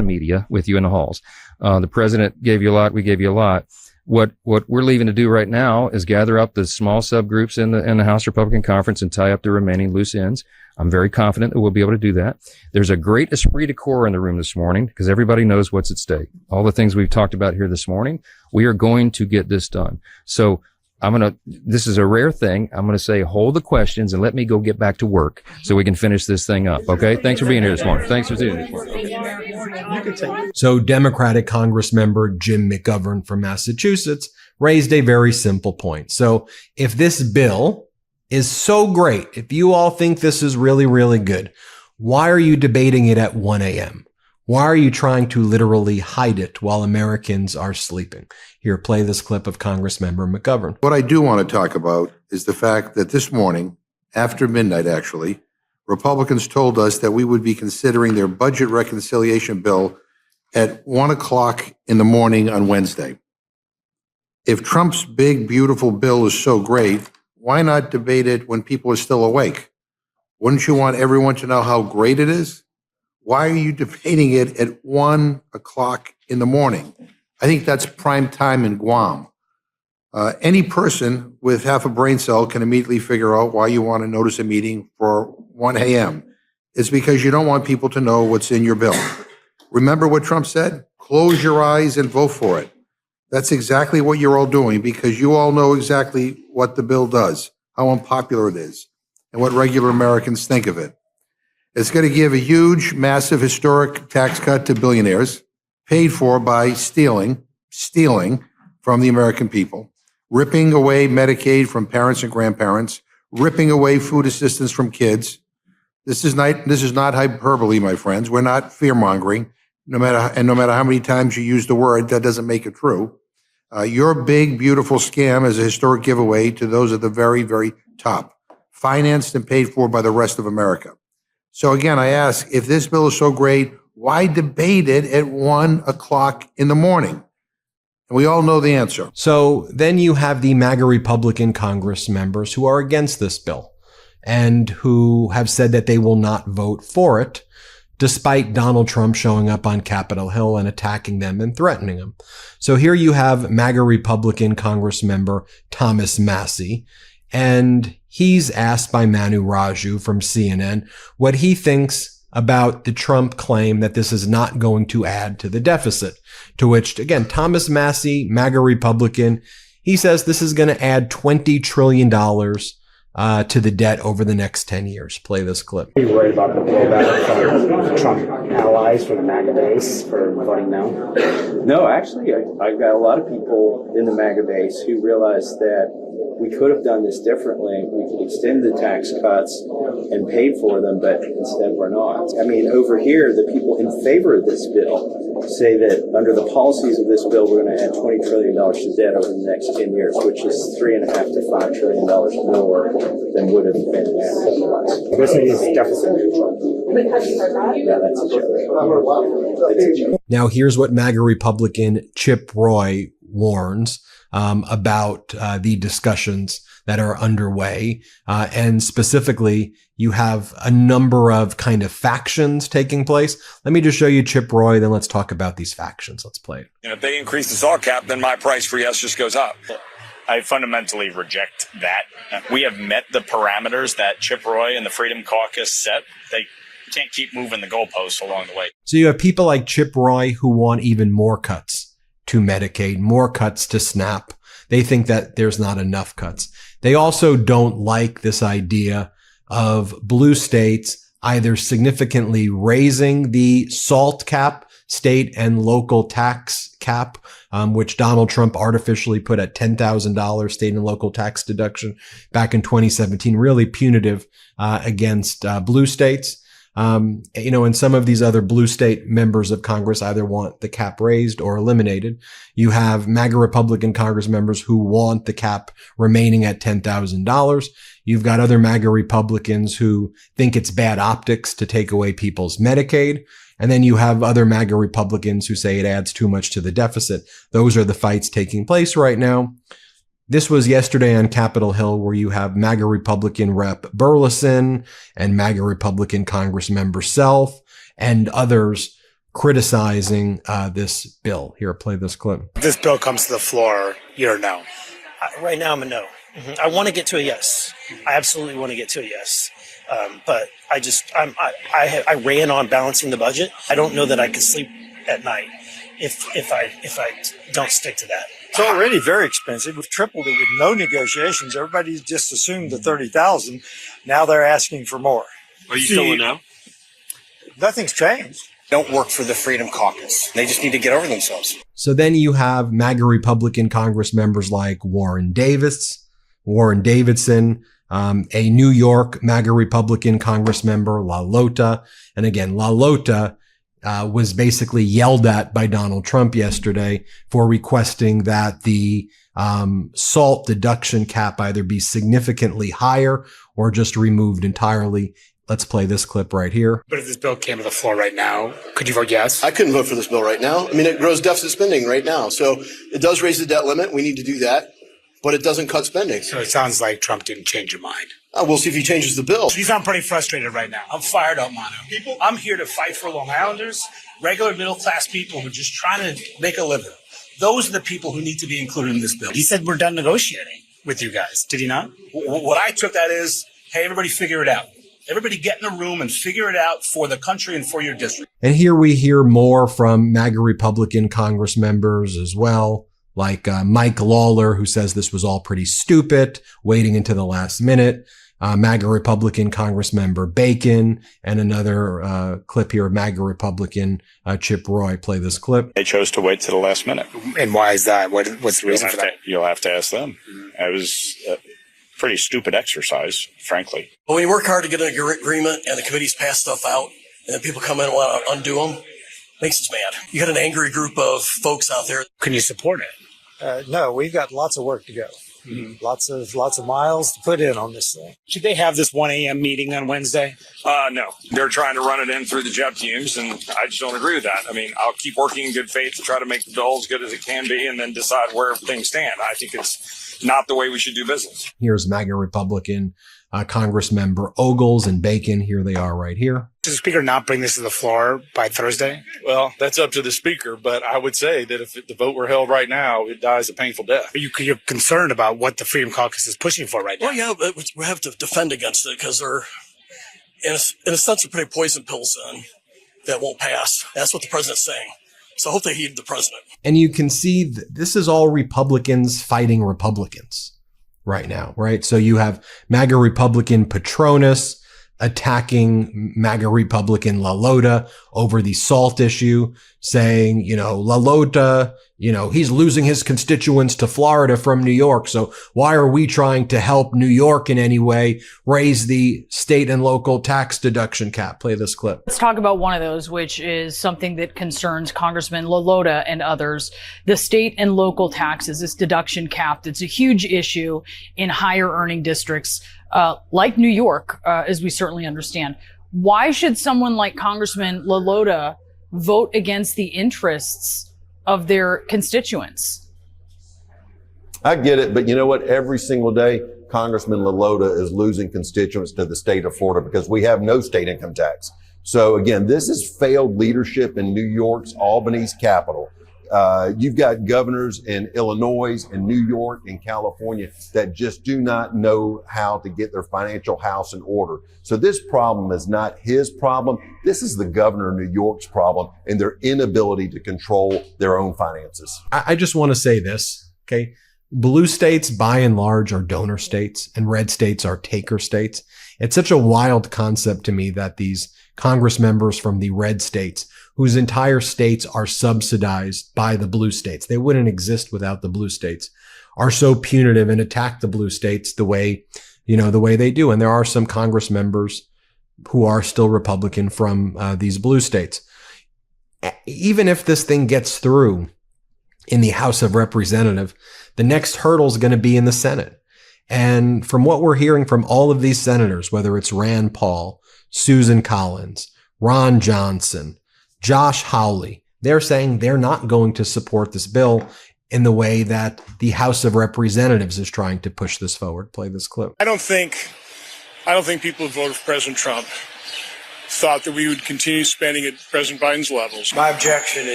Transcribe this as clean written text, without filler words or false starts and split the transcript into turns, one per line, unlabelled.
the media with you in the halls. The president gave you a lot. We gave you a lot. What we're leaving to do right now is gather up the small subgroups in the House Republican Conference and tie up the remaining loose ends. I'm very confident that we'll be able to do that. There's a great esprit de corps in the room this morning because everybody knows what's at stake. All the things we've talked about here this morning, we are going to get this done. So this is a rare thing. I'm going to say, hold the questions and let me go get back to work so we can finish this thing up. Okay. Thanks for being here this morning. Thanks for being here this morning.
So Democratic Congress member Jim McGovern from Massachusetts raised a very simple point. So if this bill is so great, if you all think this is really, really good, why are you debating it at 1 a.m.? Why are you trying to literally hide it while Americans are sleeping? Here, play this clip of Congressmember McGovern.
What I do want to talk about is the fact that this morning, after midnight actually, Republicans told us that we would be considering their budget reconciliation bill at 1 o'clock in the morning on Wednesday. If Trump's big, beautiful bill is so great, why not debate it when people are still awake? Wouldn't you want everyone to know how great it is? Why are you debating it at 1 o'clock in the morning? I think that's prime time in Guam. Any person with half a brain cell can immediately figure out why you want to notice a meeting for 1 a.m. It's because you don't want people to know what's in your bill. Remember what Trump said? Close your eyes and vote for it. That's exactly what you're all doing because you all know exactly what the bill does, how unpopular it is, and what regular Americans think of it. It's going to give a huge, massive, historic tax cut to billionaires, paid for by stealing from the American people, ripping away Medicaid from parents and grandparents, ripping away food assistance from kids. This is not hyperbole, my friends. We're not fear-mongering. No matter how many times you use the word, that doesn't make it true. Your big, beautiful scam is a historic giveaway to those at the very, very top, financed and paid for by the rest of America. So again, I ask, if this bill is so great, why debate it at 1 o'clock in the morning? And we all know the answer.
So then you have the MAGA Republican Congress members who are against this bill and who have said that they will not vote for it, despite Donald Trump showing up on Capitol Hill and attacking them and threatening them. So here you have MAGA Republican Congress member Thomas Massie, and he's asked by Manu Raju from CNN what he thinks about the Trump claim that this is not going to add to the deficit. To which, again, Thomas Massie, MAGA Republican, he says this is going to add $20 trillion to the debt over the next 10 years. Play this clip.
Are you worried about the blowback from Trump allies from the MAGA base for voting no?
No, actually, I've got a lot of people in the MAGA base who realize that we could have done this differently. We could extend the tax cuts and paid for them, but instead we're not. I mean, over here, the people in favor of this bill say that under the policies of this bill, we're going to add $20 trillion to debt over the next 10 years, which is $3.5 to $5 trillion more than would have been otherwise.
This is deficit neutral.
Yeah, that's a joke.
Now, here's what MAGA Republican Chip Roy warns about the discussions that are underway. And specifically, you have a number of kind of factions taking place. Let me just show you Chip Roy, then let's talk about these factions. Let's play it.
If they increase the salt cap, then my price for yes just goes up.
I fundamentally reject that. We have met the parameters that Chip Roy and the Freedom Caucus set. They can't keep moving the goalposts along the way.
So you have people like Chip Roy who want even more cuts to Medicaid, more cuts to SNAP. They think that there's not enough cuts. They also don't like this idea of blue states either significantly raising the SALT cap, state and local tax cap, which Donald Trump artificially put at $10,000 state and local tax deduction back in 2017, really punitive against blue states. And some of these other blue state members of Congress either want the cap raised or eliminated. You have MAGA Republican Congress members who want the cap remaining at $10,000. You've got other MAGA Republicans who think it's bad optics to take away people's Medicaid. And then you have other MAGA Republicans who say it adds too much to the deficit. Those are the fights taking place right now. This was yesterday on Capitol Hill, where you have MAGA Republican Rep. Burleson and MAGA Republican Congress Member Self and others criticizing this bill. Here, play this clip.
If this bill comes to the floor, you're a no.
Right now, I'm a no. I want to get to a yes. I absolutely want to get to a yes. But I ran on balancing the budget. I don't know that I could sleep at night if I don't stick to that.
It's already very expensive. We've tripled it with no negotiations. Everybody just assumed the 30,000. Now they're asking for more.
Are you still a no?
Nothing's changed.
Don't work for the Freedom Caucus. They just need to get over themselves.
So then you have MAGA Republican Congress members like Warren Davidson, a New York MAGA Republican Congress member, La Lota. And again, La Lota was basically yelled at by Donald Trump yesterday for requesting that the SALT deduction cap either be significantly higher or just removed entirely. Let's play this clip right here.
But if this bill came to the floor right now, could you vote yes?
I couldn't vote for this bill right now. I mean, it grows deficit spending right now. So it does raise the debt limit. We need to do that. But it doesn't cut spending.
So it sounds like Trump didn't change your mind.
We'll see if he changes the bill.
You sound pretty frustrated right now.
I'm fired up, Manu. I'm here to fight for Long Islanders, regular middle-class people who are just trying to make a living. Those are the people who need to be included in this bill.
He said we're done negotiating with you guys. Did he not?
What I took that is, hey, everybody figure it out. Everybody get in a room and figure it out for the country and for your district.
And here we hear more from MAGA Republican Congress members as well, like Mike Lawler, who says this was all pretty stupid, waiting until the last minute. MAGA Republican Congress member Bacon, and another clip here of MAGA Republican Chip Roy. Play this clip.
They chose to wait to the last minute.
And why is that? What's the reason for that?
You'll have to ask them. It was a pretty stupid exercise, frankly.
But when you work hard to get an agreement and the committees pass stuff out and then people come in and want to undo them, makes us mad. You got an angry group of folks out there.
Can you support it?
No, we've got lots of work to go. Mm-hmm. Lots of miles to put in on this thing.
Should they have this 1 a.m. meeting on Wednesday?
No. They're trying to run it in through the JEP teams, and I just don't agree with that. I mean, I'll keep working in good faith to try to make the bill as good as it can be and then decide where things stand. I think it's not the way we should do business.
Here's MAGA Republican Congress member Ogles and Bacon. Here they are right here.
Does the speaker not bring this to the floor by Thursday?
Well, that's up to the speaker, but I would say that if the vote were held right now, it dies a painful death.
You're concerned about what the Freedom Caucus is pushing for right now.
Well, yeah, but we have to defend against it because they're, in a sense, they're putting poison pills in that won't pass. That's what the president's saying. So I hope they heed the president.
And you can see this is all Republicans fighting Republicans right now, right? So you have MAGA Republican Petronas attacking MAGA Republican La Lota over the SALT issue, saying, La Lota, he's losing his constituents to Florida from New York. So why are we trying to help New York in any way raise the state and local tax deduction cap? Play this clip.
Let's talk about one of those, which is something that concerns Congressman La Lota and others. The state and local taxes, this deduction cap, that's a huge issue in higher earning districts, like New York, as we certainly understand. Why should someone like Congressman La Lota vote against the interests of their constituents?
I get it, but you know what? Every single day, Congressman La Lota is losing constituents to the state of Florida because we have no state income tax. So again, this is failed leadership in New York's Albany's capital. You've got governors in Illinois and New York and California that just do not know how to get their financial house in order. So this problem is not his problem. This is the governor of New York's problem and their inability to control their own finances.
I just want to say this, okay? Blue states, by and large, are donor states, and red states are taker states. It's such a wild concept to me that these Congress members from the red states, whose entire states are subsidized by the blue states, they wouldn't exist without the blue states, are so punitive and attack the blue states the way they do. And there are some Congress members who are still Republican from these blue states. Even if this thing gets through in the House of Representatives, the next hurdle is going to be in the Senate. And from what we're hearing from all of these senators, whether it's Rand Paul, Susan Collins, Ron Johnson, Josh Hawley, they're saying they're not going to support this bill in the way that the House of Representatives is trying to push this forward. Play this clip.
I don't think people who voted for President Trump
thought that we would continue spending at President Biden's levels.
My objection is